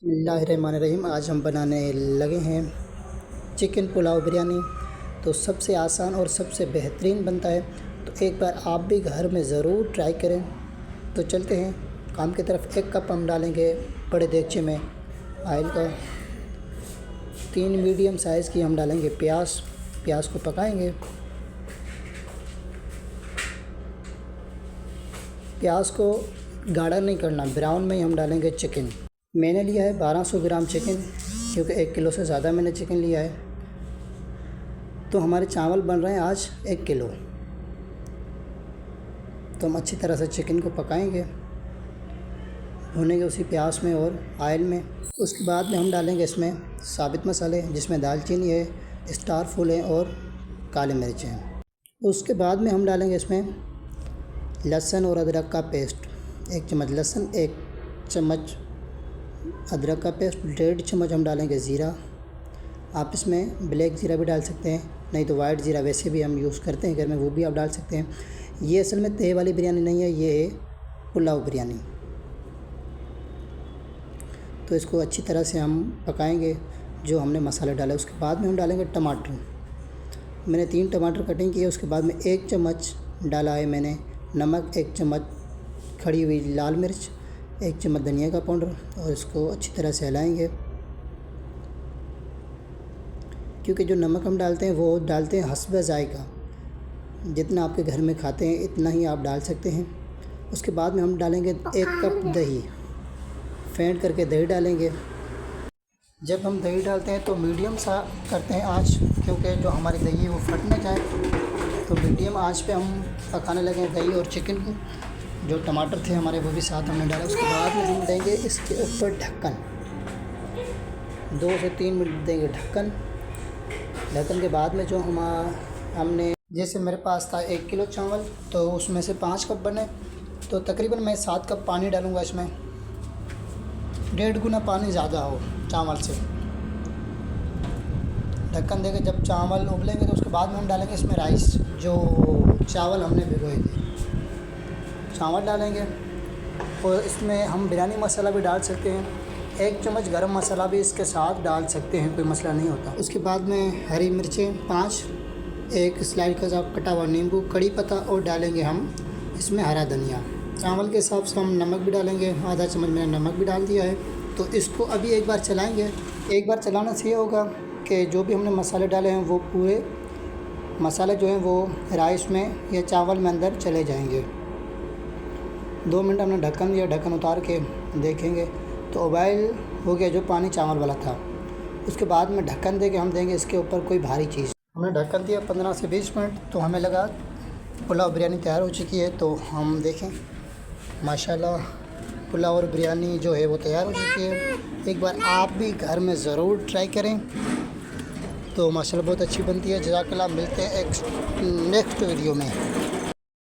बिस्मिल्लाहिर्रहमानिर्रहीम। आज हम बनाने लगे हैं चिकन पुलाव बिरयानी। तो सबसे आसान और सबसे बेहतरीन बनता है, तो एक बार आप भी घर में ज़रूर ट्राई करें। तो चलते हैं काम की तरफ। 1 कप हम डालेंगे बड़े देगचे में ऑयल का। 3 मीडियम साइज़ की हम डालेंगे प्याज को पकाएंगे। प्याज को गाढ़ा नहीं करना, ब्राउन में ही हम डालेंगे चिकन। मैंने लिया है 1200 ग्राम चिकन, क्योंकि 1 किलो से ज़्यादा मैंने चिकन लिया है। तो हमारे चावल बन रहे हैं आज 1 किलो। तो हम अच्छी तरह से चिकन को पकाएंगे, भूनेंगे उसी प्याज में और ऑयल में। उसके बाद में हम डालेंगे इसमें साबित मसाले, जिसमें दालचीनी है, स्टार फूल है और काली मिर्च है। उसके बाद में हम डालेंगे इसमें लहसुन और अदरक का पेस्ट। 1 चम्मच लहसुन, 1 चम्मच अदरक का पेस्ट, 1.5 चम्मच हम डालेंगे ज़ीरा। आप इसमें ब्लैक ज़ीरा भी डाल सकते हैं, नहीं तो वाइट ज़ीरा वैसे भी हम यूज़ करते हैं घर में, वो भी आप डाल सकते हैं। ये असल में तहे वाली बिरयानी नहीं है, ये है पुलाव बिरयानी। तो इसको अच्छी तरह से हम पकाएंगे जो हमने मसाले डाले। उसके बाद में हम डालेंगे टमाटर। मैंने 3 टमाटर कटिंग किए। उसके बाद में 1 चम्मच डाला है मैंने नमक, 1 चम्मच खड़ी हुई लाल मिर्च, 1 चम्मच धनिया का पाउडर, और इसको अच्छी तरह से हिलाएंगे। क्योंकि जो नमक हम डालते हैं वो डालते हैं हस्ब जायका, जितना आपके घर में खाते हैं इतना ही आप डाल सकते हैं। उसके बाद में हम डालेंगे 1 कप दही, फेंट करके दही डालेंगे। जब हम दही डालते हैं तो मीडियम सा करते हैं आँच, क्योंकि जो हमारी दही है वो फट ना जाए। तो मीडियम आँच पे हम पकाने लगे दही और चिकन को। जो टमाटर थे हमारे वो भी साथ हमने डाला। उसके बाद में हम देंगे इसके ऊपर ढक्कन, 2 से 3 मिनट देंगे ढक्कन। ढक्कन के बाद में जो हमने जैसे मेरे पास था 1 किलो चावल, तो उसमें से 5 कप बने, तो तकरीबन मैं 7 कप पानी डालूँगा इसमें। 1.5 गुना पानी ज़्यादा हो चावल से। ढक्कन देके जब चावल उबलेंगे तो उसके बाद में हम डालेंगे इसमें राइस, जो चावल हमने भिगोए थे चावल डालेंगे। और इसमें हम बिरयानी मसाला भी डाल सकते हैं, 1 चम्मच गरम मसाला भी इसके साथ डाल सकते हैं, कोई मसला नहीं होता। उसके बाद में हरी मिर्चें 5, 1 स्लाइड का कटा हुआ नींबू, कड़ी पत्ता, और डालेंगे हम इसमें हरा धनिया। चावल के हिसाब से हम नमक भी डालेंगे, आधा चम्मच मैंने नमक भी डाल दिया है। तो इसको अभी एक बार चलाएँगे। एक बार चलाने से ये होगा कि जो भी हमने मसाले डाले हैं वो पूरे मसाले जो हैं वो राइस में या चावल में अंदर चले जाएंगे। 2 मिनट हमने ढक्कन दिया, ढक्कन उतार के देखेंगे तो उबाइल हो गया जो पानी चावल वाला था। उसके बाद में ढक्कन दे के हम देंगे इसके ऊपर कोई भारी चीज़। हमने ढक्कन दिया 15 से 20 मिनट, तो हमें लगा पुलाव बिरयानी तैयार हो चुकी है। तो हम देखें माशाल्लाह पुलाव और बिरयानी जो है वो तैयार हो चुकी है। एक बार आप भी घर में ज़रूर ट्राई करें, तो माशाल्लाह बहुत अच्छी बनती है। जज़ाकल्लाह। मिलते हैं एक नेक्स्ट वीडियो में।